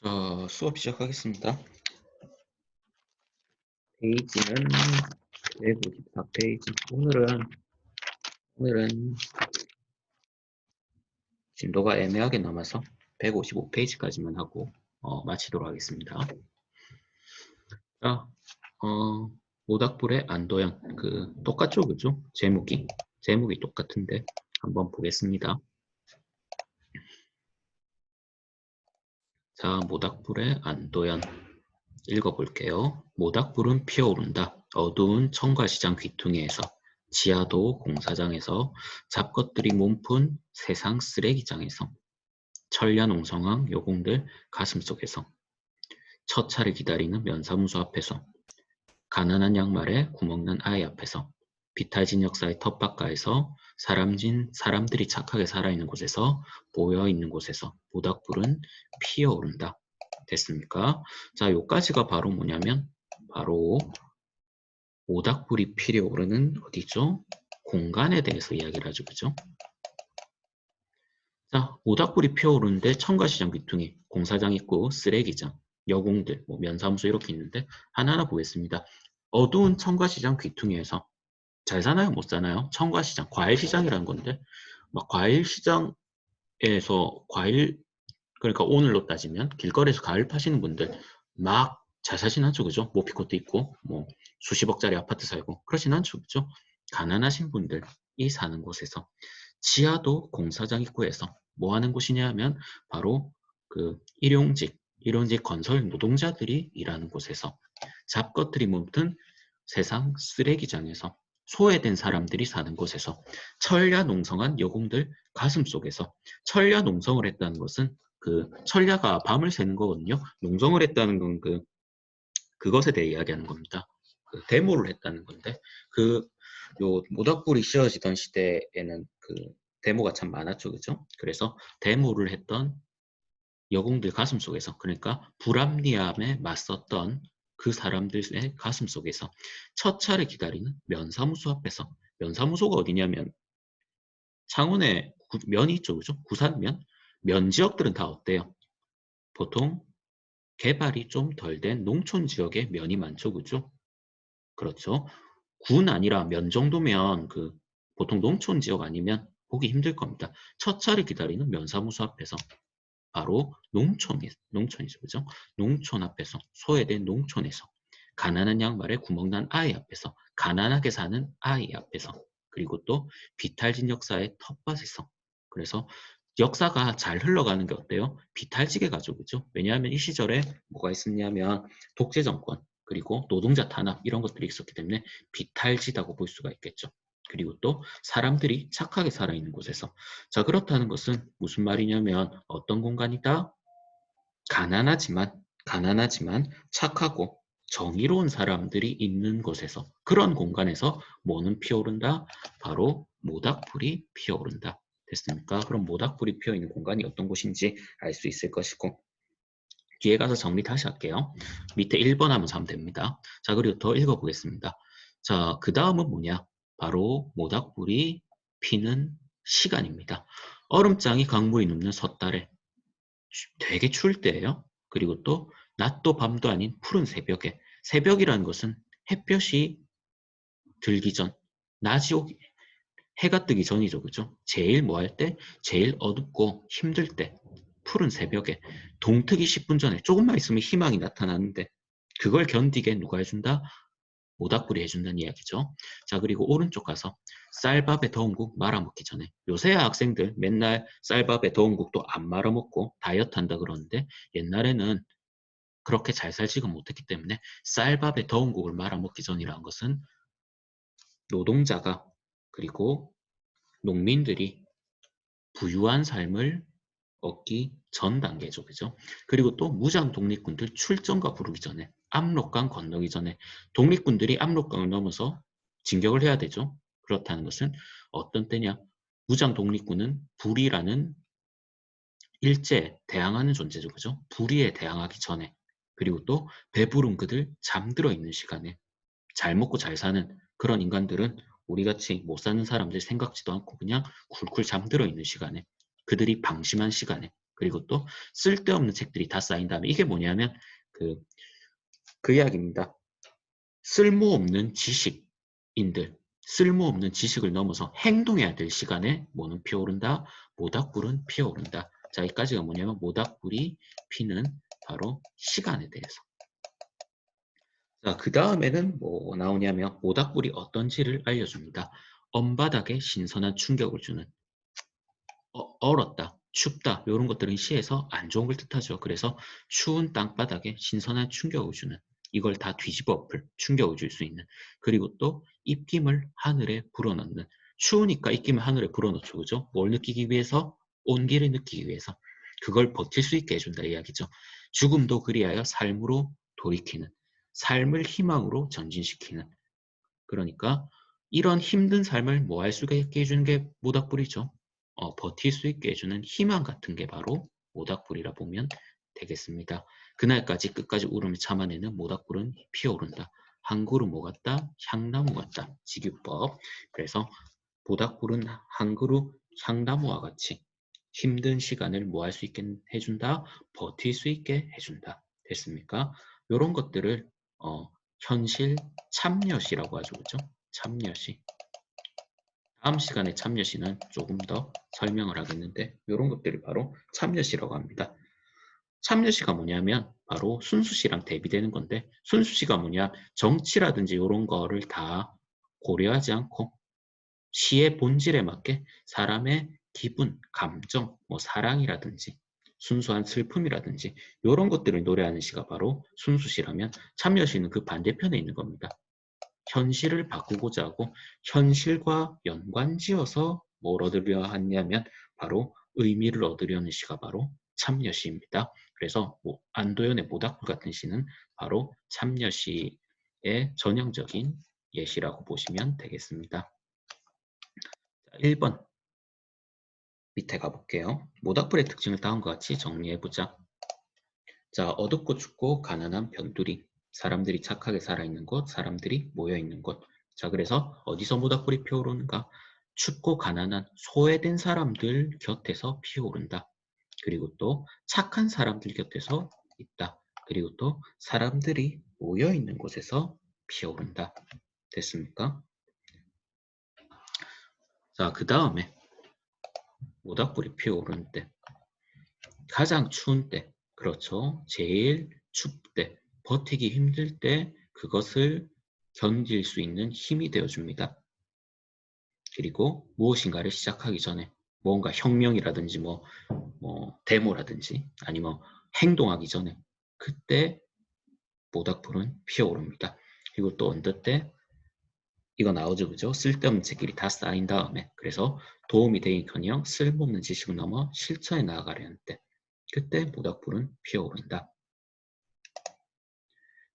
자, 수업 시작하겠습니다. 페이지는 194페이지. 오늘은 진도가 애매하게 남아서 155페이지까지만 하고 마치도록 하겠습니다. 자, 모닥불의 안도현 똑같죠, 그죠? 제목이 똑같은데 한번 보겠습니다. 자, 모닥불의 안도현 읽어볼게요. 모닥불은 피어오른다. 어두운 청과시장 귀퉁이에서, 지하도 공사장에서, 잡것들이 몸푼 세상 쓰레기장에서, 천야농성한 요공들 가슴속에서, 첫 차를 기다리는 면사무소 앞에서, 가난한 양말에 구멍난 아이 앞에서, 비탈진 역사의 텃밭가에서, 사람들이 착하게 살아있는 곳에서, 모여있는 곳에서 모닥불은 피어오른다. 됐습니까? 자, 요까지가 바로 뭐냐면 바로 모닥불이 피어오르는 어디죠? 공간에 대해서 이야기를 하죠. 그죠? 자, 모닥불이 피어오르는데 청과시장 귀퉁이, 공사장 있고 쓰레기장, 여공들, 면사무소 이렇게 있는데 하나하나 보겠습니다. 어두운 청과시장 귀퉁이에서 잘 사나요? 못 사나요? 청과시장, 과일시장이라는 건데 막 과일시장에서 과일 그러니까 오늘로 따지면 길거리에서 과일 파시는 분들 막 잘 사진 않죠, 그죠? 모피코트 있고 뭐 수십억짜리 아파트 살고 그러진 않죠, 그죠? 가난하신 분들이 사는 곳에서 지하도 공사장 입구에서 뭐 하는 곳이냐 하면 바로 그 일용직 건설 노동자들이 일하는 곳에서 잡것들이 묻은 세상 쓰레기장에서 소외된 사람들이 사는 곳에서 천야농성한 여공들 가슴속에서 천야농성을 했다는 것은 천야가 밤을 새는 거거든요. 농성을 했다는 건 그것에 대해 이야기하는 겁니다. 데모를 했다는 건데 요 모닥불이 씌워지던 시대에는 데모가 참 많았죠, 그죠? 그래서 데모를 했던 여공들 가슴 속에서, 그러니까 불합리함에 맞섰던 그 사람들의 가슴 속에서 첫 차를 기다리는 면사무소 앞에서, 면사무소가 어디냐면 창원에 면이 있죠, 그죠? 구산면, 면 지역들은 다 어때요? 보통 개발이 좀 덜 된 농촌 지역에 면이 많죠, 그죠? 그렇죠. 군 아니라 면 정도면 보통 농촌 지역 아니면 보기 힘들 겁니다. 첫 차를 기다리는 면사무소 앞에서 바로 농촌이죠, 그죠? 농촌 앞에서, 소외된 농촌에서, 가난한 양말에 구멍난 아이 앞에서, 가난하게 사는 아이 앞에서, 그리고 또 비탈진 역사의 텃밭에서. 그래서 역사가 잘 흘러가는 게 어때요? 비탈지게 가죠, 그죠? 왜냐하면 이 시절에 뭐가 있었냐면 독재 정권, 그리고 노동자 탄압 이런 것들이 있었기 때문에 비탈지다고 볼 수가 있겠죠. 그리고 또 사람들이 착하게 살아있는 곳에서. 자, 그렇다는 것은 무슨 말이냐면 어떤 공간이다? 가난하지만 착하고 정의로운 사람들이 있는 곳에서, 그런 공간에서 뭐는 피어오른다? 바로 모닥불이 피어오른다. 됐습니까? 그럼 모닥불이 피어있는 공간이 어떤 곳인지 알 수 있을 것이고, 뒤에 가서 정리 다시 할게요. 밑에 1번 하면서 하면 됩니다. 자, 그리고 더 읽어보겠습니다. 자, 그 다음은 뭐냐? 바로 모닥불이 피는 시간입니다. 얼음장이 강물이 눕는 섣달에 되게 추울 때예요. 그리고 또 낮도 밤도 아닌 푸른 새벽에, 새벽이라는 것은 햇볕이 들기 전, 낮이 오기, 해가 뜨기 전이죠, 그죠? 제일 뭐 할 때? 제일 어둡고 힘들 때, 푸른 새벽에, 동트기 10분 전에 조금만 있으면 희망이 나타나는데 그걸 견디게 누가 해준다? 모닥불이 해준다는 이야기죠. 자, 그리고 오른쪽 가서 쌀밥에 더운 국 말아먹기 전에, 요새 학생들 맨날 쌀밥에 더운 국도 안 말아먹고 다이어트 한다 그러는데 옛날에는 그렇게 잘 살지가 못했기 때문에 쌀밥에 더운 국을 말아먹기 전이라는 것은 노동자가, 그리고 농민들이 부유한 삶을 얻기 전 단계죠. 그죠? 그리고 또 무장 독립군들 출정과 부르기 전에, 압록강 건너기 전에 독립군들이 압록강을 넘어서 진격을 해야 되죠. 그렇다는 것은 어떤 때냐? 무장 독립군은 불이라는 일제에 대항하는 존재죠. 그죠? 불의에 대항하기 전에, 그리고 또 배부른 그들 잠들어 있는 시간에, 잘 먹고 잘 사는 그런 인간들은 우리같이 못 사는 사람들 생각지도 않고 그냥 쿨쿨 잠들어 있는 시간에, 그들이 방심한 시간에, 그리고 또 쓸데없는 책들이 다 쌓인 다음에 이게 뭐냐면 그 이야기입니다. 쓸모없는 지식인들, 쓸모없는 지식을 넘어서 행동해야 될 시간에 뭐는 피어오른다? 모닥불은 피어오른다. 자, 여기까지가 뭐냐면 모닥불이 피는 바로 시간에 대해서. 자, 그 다음에는 뭐 나오냐면 모닥불이 어떤지를 알려줍니다. 언바닥에 신선한 충격을 주는 얼었다, 춥다 이런 것들은 시에서 안 좋은 걸 뜻하죠. 그래서 추운 땅바닥에 신선한 충격을 주는 이걸 다 뒤집어 엎을 충격을 줄 수 있는 그리고 또 입김을 하늘에 불어넣는 추우니까 입김을 하늘에 불어넣죠. 그죠? 뭘 느끼기 위해서? 온기를 느끼기 위해서 그걸 버틸 수 있게 해준다 이야기죠. 죽음도 그리하여 삶으로 돌이키는 삶을 희망으로 전진시키는 그러니까 이런 힘든 삶을 뭐 할 수 있게 해주는 게 모닥불이죠. 버틸 수 있게 해주는 희망 같은 게 바로 모닥불이라 보면 되겠습니다. 그날까지 끝까지 울음을 참아내는 모닥불은 피어오른다. 한 그루 뭐 같다? 향나무 같다. 직유법. 그래서 모닥불은 한 그루 향나무와 같이 힘든 시간을 뭐 할 수 있게 해준다? 버틸 수 있게 해준다. 됐습니까? 이런 것들을 현실 참여시라고 하죠. 그죠? 참여시. 다음 시간에 참여시는 조금 더 설명을 하겠는데 이런 것들이 바로 참여시라고 합니다. 참여시가 뭐냐면 바로 순수시랑 대비되는 건데 순수시가 뭐냐 정치라든지 이런 거를 다 고려하지 않고 시의 본질에 맞게 사람의 기분, 감정, 뭐 사랑이라든지 순수한 슬픔이라든지 이런 것들을 노래하는 시가 바로 순수시라면 참여시는 그 반대편에 있는 겁니다. 현실을 바꾸고자 하고 현실과 연관지어서 뭘 얻으려 하냐면 바로 의미를 얻으려는 시가 바로 참여시입니다. 그래서 뭐 안도현의 모닥불 같은 시는 바로 참여시의 전형적인 예시라고 보시면 되겠습니다. 1번 밑에 가볼게요. 모닥불의 특징을 다음과 같이 정리해보자. 자, 어둡고 춥고 가난한 변두리. 사람들이 착하게 살아있는 곳, 사람들이 모여있는 곳. 자, 그래서 어디서 모닥불이 피어오르는가? 춥고 가난한 소외된 사람들 곁에서 피어오른다. 그리고 또 착한 사람들 곁에서 있다. 그리고 또 사람들이 모여있는 곳에서 피어오른다. 됐습니까? 자, 그 다음에 모닥불이 피어오르는 때 가장 추운 때, 그렇죠. 제일 춥을 때, 버티기 힘들 때 그것을 견딜 수 있는 힘이 되어줍니다. 그리고 무엇인가를 시작하기 전에 뭔가 혁명이라든지 뭐 데모라든지 아니면 행동하기 전에 그때 모닥불은 피어오릅니다. 그리고 또 언뜻 때 이거 나오죠, 그죠? 쓸데없는 책들이 다 쌓인 다음에 그래서 도움이 되기커녕 쓸모없는 지식을 넘어 실천에 나아가려는 때 그때 모닥불은 피어오른다.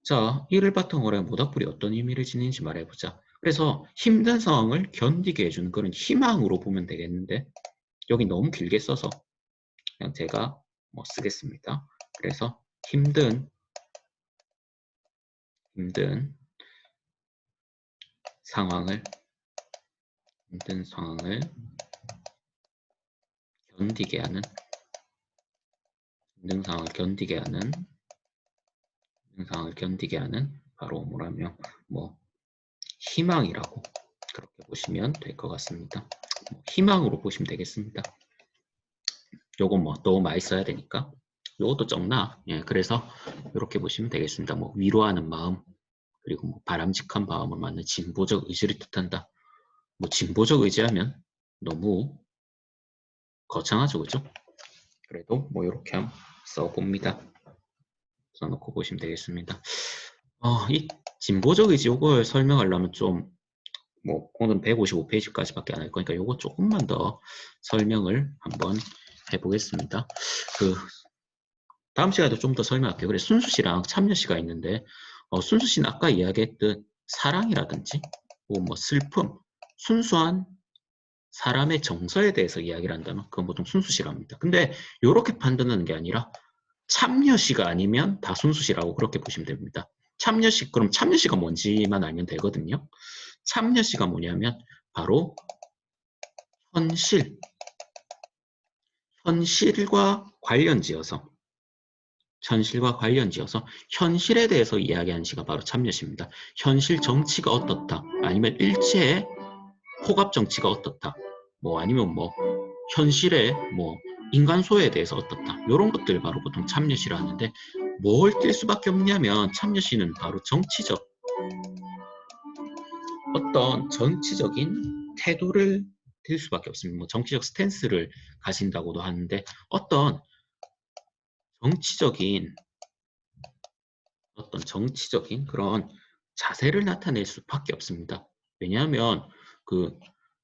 자, 이를 바탕으로 한 모닥불이 어떤 의미를 지니는지 말해보자. 그래서 힘든 상황을 견디게 해주는 그런 희망으로 보면 되겠는데 여기 너무 길게 써서 그냥 제가 뭐 쓰겠습니다. 그래서 힘든 상황을 견디게 하는 힘든 상황을 견디게 하는 바로 뭐라면 뭐 희망이라고 그렇게 보시면 될 것 같습니다. 희망으로 보시면 되겠습니다. 요건 뭐 너무 많이 써야 되니까 요것도 적나. 예, 그래서 이렇게 보시면 되겠습니다. 뭐 위로하는 마음 그리고 뭐 바람직한 마음을 갖는 진보적 의지를 뜻한다. 뭐 진보적 의지하면 너무 거창하죠, 그죠? 그래도 뭐 이렇게 한번 써봅니다. 써놓고 보시면 되겠습니다. 이 진보적 의지 요걸 설명하려면 좀 뭐 오늘 155페이지까지밖에 안 할 거니까 요거 조금만 더 설명을 한번 해보겠습니다. 그 다음 시간에도 좀 더 설명할게요. 그래서 순수시랑 참여시가 있는데 순수시는 아까 이야기했던 사랑이라든지 뭐 슬픔, 순수한 사람의 정서에 대해서 이야기를 한다면 그건 보통 순수시랍니다. 근데 이렇게 판단하는 게 아니라 참여시가 아니면 다 순수시라고 그렇게 보시면 됩니다. 참여시, 그럼 참여시가 뭔지만 알면 되거든요. 참여시가 뭐냐면 바로 현실, 현실과 관련지어서 현실에 대해서 이야기하는 시가 바로 참여시입니다. 현실 정치가 어떻다, 아니면 일제의 포갑 정치가 어떻다, 뭐 아니면 뭐 현실의 뭐 인간소에 대해서 어떻다, 이런 것들 바로 보통 참여시를 하는데, 뭘 띌 수밖에 없냐면 참여시는 바로 어떤 정치적인 태도를 띌 수밖에 없습니다. 뭐 정치적 스탠스를 가진다고도 하는데, 어떤 정치적인 그런 자세를 나타낼 수밖에 없습니다. 왜냐하면 그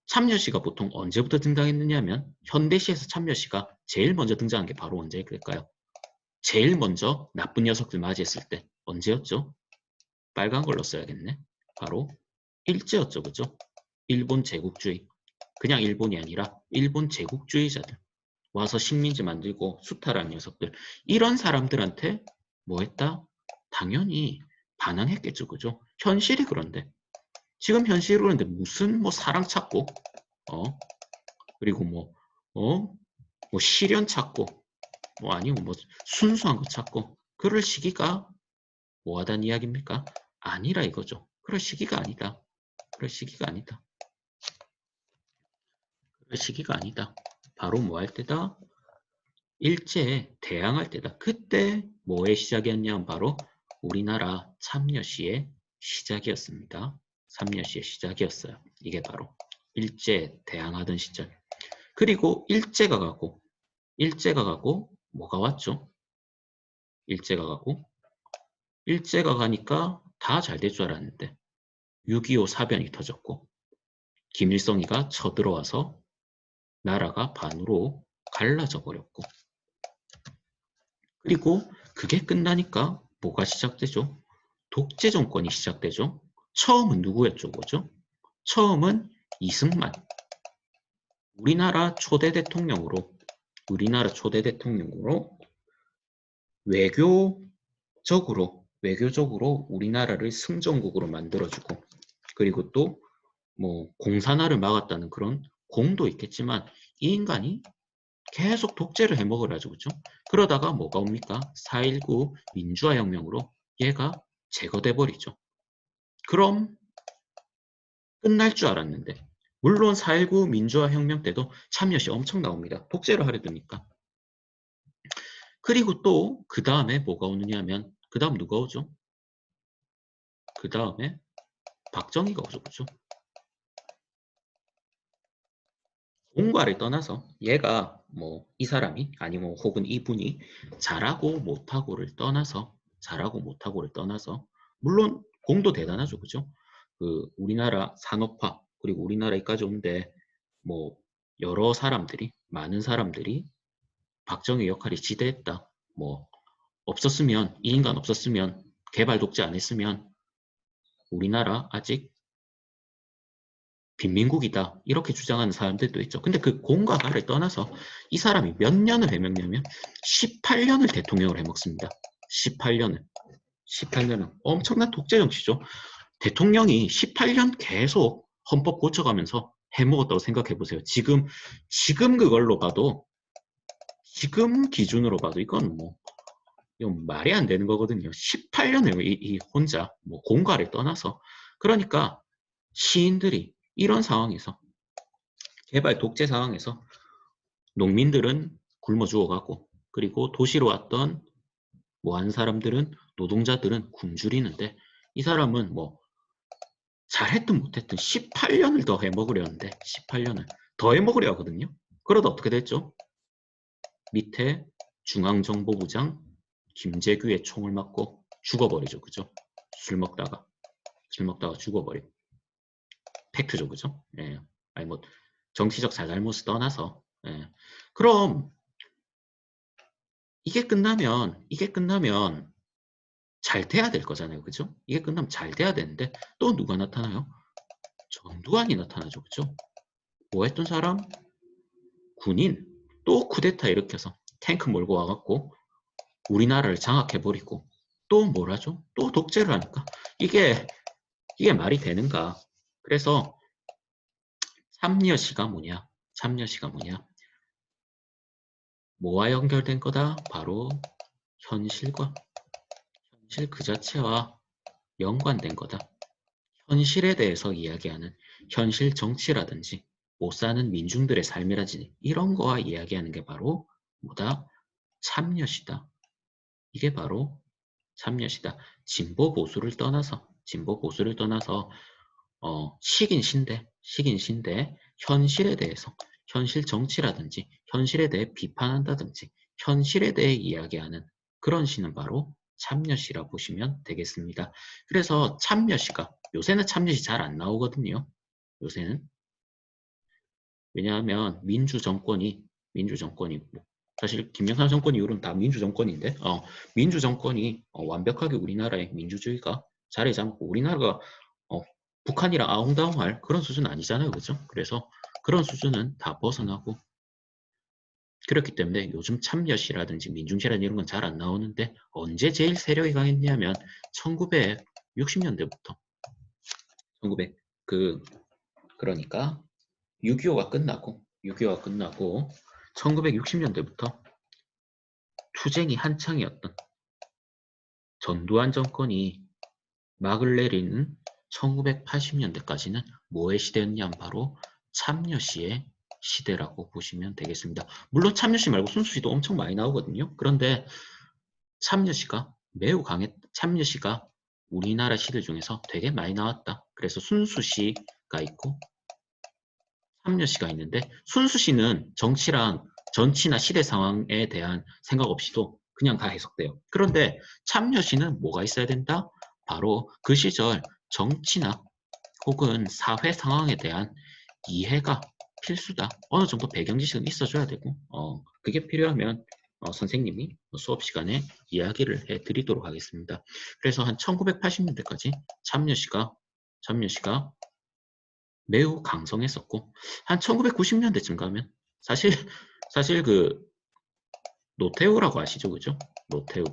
참여시가 보통 언제부터 등장했느냐면, 현대시에서 참여시가 제일 먼저 등장한 게 바로 언제일까요? 제일 먼저 나쁜 녀석들 맞이했을 때 언제였죠? 빨간 걸로 써야겠네. 바로 일제였죠, 그죠? 일본 제국주의. 그냥 일본이 아니라 일본 제국주의자들 와서 식민지 만들고 수탈한 녀석들, 이런 사람들한테 뭐 했다? 당연히 반항했겠죠, 그죠? 현실이 그런데, 지금 현실이 그런데 무슨 뭐 사랑 찾고, 그리고 뭐 시련 찾고, 뭐 아니면 뭐 순수한 거 찾고 그럴 시기가 뭐하단 이야기입니까? 아니라 이거죠. 그럴 시기가 아니다. 그럴 시기가 아니다. 그럴 시기가 아니다. 바로 뭐 할 때다? 일제에 대항할 때다. 그때 뭐의 시작이었냐면 바로 우리나라 참여시의 시작이었습니다. 참여시의 시작이었어요. 이게 바로 일제에 대항하던 시절. 그리고 일제가 가고 뭐가 왔죠? 일제가 가니까 다 잘 될 줄 알았는데 6.25 사변이 터졌고, 김일성이가 쳐들어와서 나라가 반으로 갈라져 버렸고, 그리고 그게 끝나니까 뭐가 시작되죠? 독재 정권이 시작되죠. 처음은 누구였죠, 뭐죠? 처음은 이승만. 우리나라 초대 대통령으로 외교적으로 우리나라를 승전국으로 만들어주고, 그리고 또 뭐 공산화를 막았다는 그런 공도 있겠지만, 이 인간이 계속 독재를 해먹으라죠, 그죠? 그러다가 뭐가 옵니까? 4.19 민주화혁명으로 얘가 제거돼 버리죠. 그럼 끝날 줄 알았는데, 물론 4.19 민주화혁명 때도 참여시 엄청 나옵니다. 독재를 하려드니까. 그리고 또 그 다음에 뭐가 오느냐 하면, 그 다음 누가 오죠? 그 다음에 박정희가 오죠, 그죠? 공과를 떠나서 얘가 뭐 이 사람이 아니면 혹은 이분이 잘하고 못하고를 떠나서 물론 공도 대단하죠, 그죠? 그 우리나라 산업화, 그리고 우리나라에까지 오는데 뭐 많은 사람들이 박정희 역할이 지대했다. 뭐 없었으면, 이 인간 없었으면, 개발 독재 안 했으면 우리나라 아직 빈민국이다, 이렇게 주장하는 사람들도 있죠. 근데 그 공과 가를 떠나서 이 사람이 몇 년을 해먹냐면 18년을 대통령을 해먹습니다. 18년은 엄청난 독재 정치죠. 대통령이 18년 계속 헌법 고쳐가면서 해먹었다고 생각해 보세요. 지금 그걸로 봐도, 지금 기준으로 봐도 이건 말이 안 되는 거거든요. 18년을 이 혼자 뭐 공과를 떠나서. 그러니까 시인들이 이런 상황에서, 개발 독재 상황에서 농민들은 굶어 죽어가고, 그리고 도시로 왔던 뭐 한 사람들은, 노동자들은 굶주리는데, 이 사람은 뭐 잘했든 못했든 18년을 더 해먹으려는데, 18년을 더 해먹으려 하거든요. 그러다 어떻게 됐죠? 밑에 중앙정보부장 김재규의 총을 맞고 죽어버리죠, 그죠? 술 먹다가 죽어버리고. 팩트죠, 그죠? 예. 아니 뭐 정치적 잘잘못을 떠나서. 예. 그럼 이게 끝나면 잘 돼야 될 거잖아요, 그죠? 이게 끝나면 잘 돼야 되는데 또 누가 나타나요? 전두환이 나타나죠, 그죠? 뭐 했던 사람? 군인. 또 쿠데타 일으켜서 탱크 몰고 와갖고 우리나라를 장악해버리고, 또 뭘 하죠? 또 독재를 하니까 이게 말이 되는가? 그래서 참여시가 뭐냐? 뭐와 연결된 거다? 바로 현실과 현실 그 자체와 연관된 거다. 현실에 대해서 이야기하는 현실 정치라든지 못 사는 민중들의 삶이라든지 이런 거와 이야기하는 게 바로 뭐다? 참여시다. 이게 바로 참여시다. 진보 보수를 떠나서 식인 신대 현실에 대해서 현실 정치라든지 현실에 대해 비판한다든지 현실에 대해 이야기하는 그런 시는 바로 참여시라 보시면 되겠습니다. 그래서 참여시가 요새는 참여시 잘 안 나오거든요. 요새는 왜냐하면 민주정권이 사실 김영삼 정권 이후로는 다 민주정권인데 민주정권이 완벽하게 우리나라의 민주주의가 자리 잡고 우리나라가 어, 북한이랑 아웅다웅할 그런 수준은 아니잖아요. 그죠? 그래서 그런 수준은 다 벗어나고 그렇기 때문에 요즘 참여시라든지 민중시라든지 이런 건 잘 안 나오는데 언제 제일 세력이 강했냐면 1960년대부터 1900 그러니까 6.25가 끝나고 1960년대부터 투쟁이 한창이었던 전두환 정권이 막을 내리는 1980년대까지는 뭐의 시대였냐면 바로 참여시의 시대라고 보시면 되겠습니다. 물론 참여시 말고 순수시도 엄청 많이 나오거든요. 그런데 참여시가 우리나라 시들 중에서 되게 많이 나왔다. 그래서 순수시가 있고 참여시가 있는데 순수시는 정치랑 정치나 시대 상황에 대한 생각 없이도 그냥 다 해석돼요. 그런데 참여시는 뭐가 있어야 된다? 바로 그 시절 정치나 혹은 사회 상황에 대한 이해가 필수다. 어느 정도 배경 지식은 있어줘야 되고 그게 필요하면 선생님이 수업 시간에 이야기를 해드리도록 하겠습니다. 그래서 한 1980년대까지 참여시가 매우 강성했었고 한 1990년대쯤 가면 사실 그 노태우라고 아시죠, 그죠? 노태우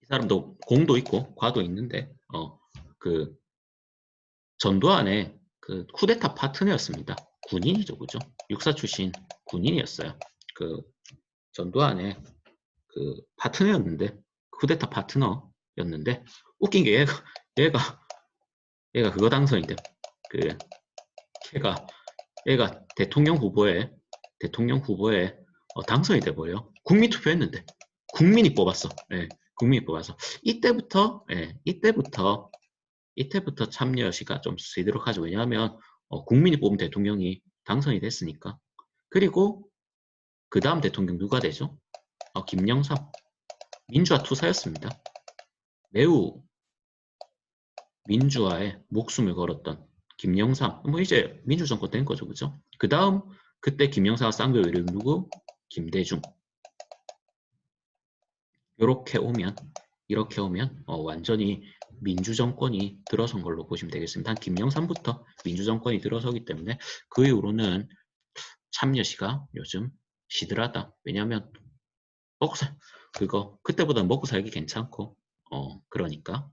이 사람도 공도 있고 과도 있는데 그 전두환의 그 쿠데타 파트너였습니다. 군인이죠, 그죠? 육사 출신 군인이었어요. 그 전두환의 그 파트너였는데 쿠데타 파트너였는데 웃긴 게 얘가 그거 당선이 돼. 그 걔가 얘가 대통령 후보에 당선이 돼버려. 국민투표했는데 국민이 뽑았어. 예, 국민이 뽑아서 이때부터 참여시가 좀 쓰이도록 하죠. 왜냐하면 국민이 뽑은 대통령이 당선이 됐으니까. 그리고 그 다음 대통령 누가 되죠? 김영삼. 민주화 투사였습니다. 매우 민주화에 목숨을 걸었던 김영삼. 뭐 이제 민주정권 된 거죠. 그죠? 그 다음 그때 김영삼과 쌍벽 이름 누구? 김대중. 이렇게 오면 완전히 민주정권이 들어선 걸로 보시면 되겠습니다. 한 김영삼부터 민주정권이 들어서기 때문에 그 이후로는 참여시가 요즘 시들하다. 왜냐하면 그때보다 먹고 살기 괜찮고 그러니까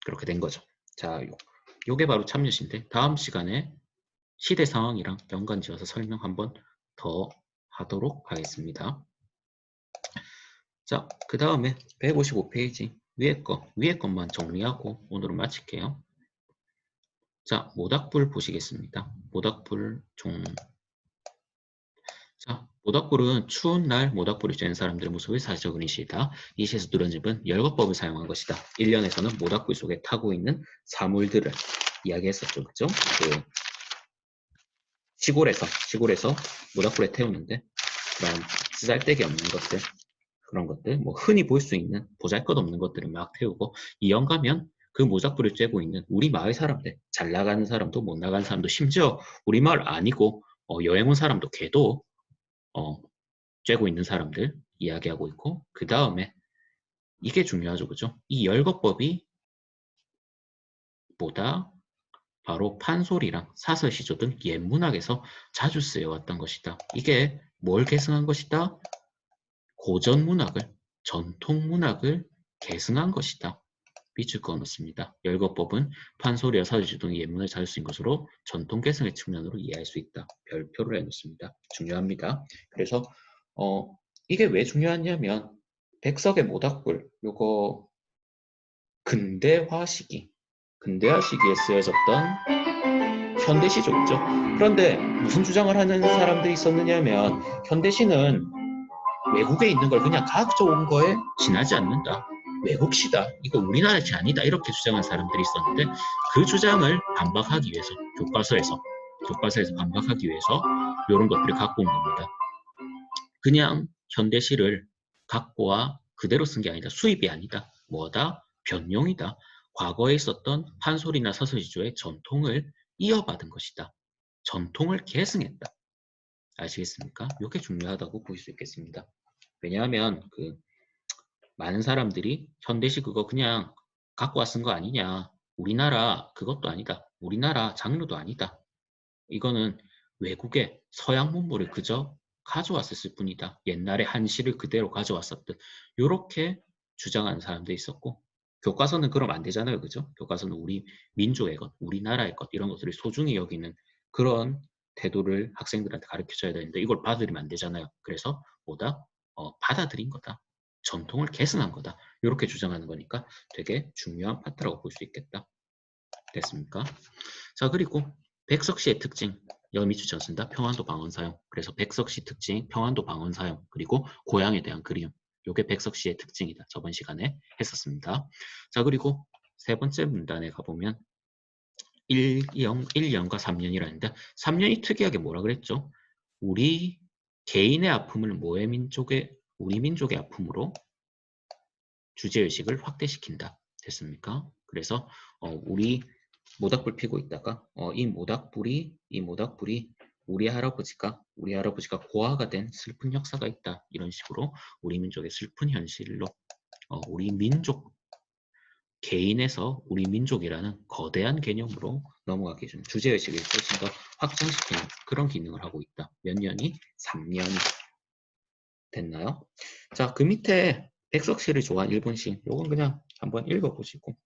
그렇게 된 거죠. 자, 요게 바로 참여시인데 다음 시간에 시대 상황이랑 연관지어서 설명 한번 더 하도록 하겠습니다. 자, 그 다음에 155페이지 위에 것만 정리하고 오늘은 마칠게요. 자, 모닥불 보시겠습니다. 모닥불은 추운 날 모닥불을 쬐는 사람들의 모습을 사실적인 시이다. 이 시에서 누런집은 열거법을 사용한 것이다. 1년에서는 모닥불 속에 타고 있는 사물들을 이야기했었죠. 그죠? 그 시골에서 모닥불에 태우는데 그런 쓰잘데기 없는 것들 그런 것들, 뭐 흔히 볼 수 있는 보잘것없는 것들을 막 태우고 이영 가면 그 모닥불을 쬐고 있는 우리 마을 사람들, 잘 나가는 사람도 못 나가는 사람도 심지어 우리 마을 아니고 여행 온 사람도 걔도 쬐고 있는 사람들 이야기하고 있고 그 다음에 이게 중요하죠, 그죠? 이 열거법이 보다 바로 판소리랑 사설시조 등 옛문학에서 자주 쓰여왔던 것이다. 이게 뭘 계승한 것이다? 고전문학을, 전통문학을 계승한 것이다. 빛을 그어놓습니다. 열거법은 판소리와 사설시조 등의 옛문을 자주 쓰인 것으로 전통 계승의 측면으로 이해할 수 있다. 별표를 해놓습니다. 중요합니다. 그래서 이게 왜 중요하냐면 백석의 모닥불 요거 근대화 시기에 쓰여졌던 현대시죠, 그죠? 그런데 무슨 주장을 하는 사람들이 있었느냐면 현대시는 외국에 있는 걸 그냥 가져온 거에 지나지 않는다. 외국시다. 이거 우리나라 시 아니다. 이렇게 주장한 사람들이 있었는데 그 주장을 반박하기 위해서 교과서에서 반박하기 위해서 이런 것들을 갖고 온 겁니다. 그냥 현대시를 갖고 와 그대로 쓴 게 아니다. 수입이 아니다. 뭐다? 변용이다. 과거에 있었던 판소리나 서술시조의 전통을 이어받은 것이다. 전통을 계승했다. 아시겠습니까? 이게 중요하다고 볼 수 있겠습니다. 왜냐하면 많은 사람들이 현대시 그거 그냥 갖고 와 쓴 거 아니냐. 우리나라 그것도 아니다. 우리나라 장르도 아니다. 이거는 외국의 서양 문물을 그저 가져왔을 뿐이다. 옛날에 한시를 그대로 가져왔었듯. 이렇게 주장하는 사람도 있었고 교과서는 그러면 안 되잖아요. 그죠? 교과서는 우리 민족의 것, 우리나라의 것 이런 것들을 소중히 여기는 그런 태도를 학생들한테 가르쳐줘야 되는데 이걸 받아들이면 안 되잖아요. 그래서 뭐다? 받아들인 거다. 전통을 계승한 거다. 이렇게 주장하는 거니까 되게 중요한 파트라고 볼 수 있겠다. 됐습니까? 자, 그리고 백석시의 특징. 여미추천 쓴다. 평안도 방언 사용. 그래서 백석시 특징, 평안도 방언 사용, 그리고 고향에 대한 그리움. 요게 백석시의 특징이다. 저번 시간에 했었습니다. 자, 그리고 세 번째 문단에 가보면 1년과 3년이라는데 3년이 특이하게 뭐라 그랬죠? 우리 개인의 아픔을 우리 민족의 아픔으로 주제의식을 확대시킨다. 됐습니까? 그래서 우리 모닥불 피고 있다가 이 모닥불이 우리 할아버지가 고아가 된 슬픈 역사가 있다. 이런 식으로 우리 민족의 슬픈 현실로 우리 민족 개인에서 우리 민족이라는 거대한 개념으로 넘어가게 해주는 주제의식을 훨씬 더 확장시키는 그런 기능을 하고 있다. 몇 년이? 3년이 됐나요? 자, 그 밑에 백석시를 좋아한 일본 시 요건 그냥 한번 읽어보시고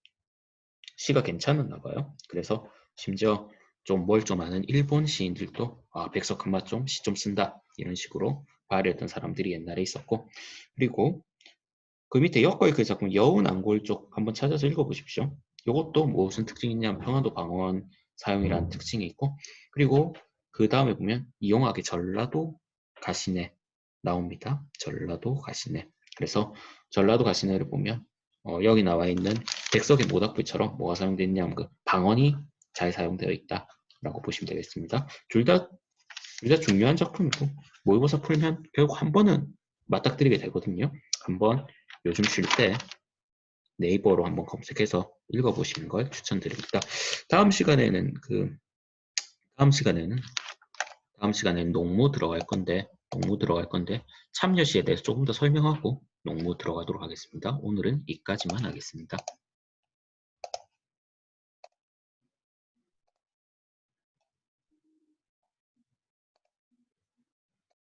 시가 괜찮았나 봐요. 그래서 심지어 좀 뭘 좀 아는 일본 시인들도 백석 한마 좀 시 좀 쓴다 이런 식으로 발휘했던 사람들이 옛날에 있었고 그리고 그 밑에 여거의 그 작품 여운안골 쪽 한번 찾아서 읽어보십시오. 이것도 무슨 특징이 있냐면 평안도 방언 사용이라는 특징이 있고 그리고 그 다음에 보면 이용하게 전라도 가시네 나옵니다. 전라도 가시네. 그래서 전라도 가시네를 보면 여기 나와 있는 백석의 모닥불처럼 뭐가 사용되느냐면 그 방언이 잘 사용되어 있다라고 보시면 되겠습니다. 둘 다 중요한 작품이고 모의고사 풀면 결국 한 번은 맞닥뜨리게 되거든요. 한번 요즘 쉴 때 네이버로 한번 검색해서 읽어보시는 걸 추천드립니다. 다음 시간에는 농무 들어갈 건데 참여시에 대해서 조금 더 설명하고 농무 들어가도록 하겠습니다. 오늘은 여기까지만 하겠습니다.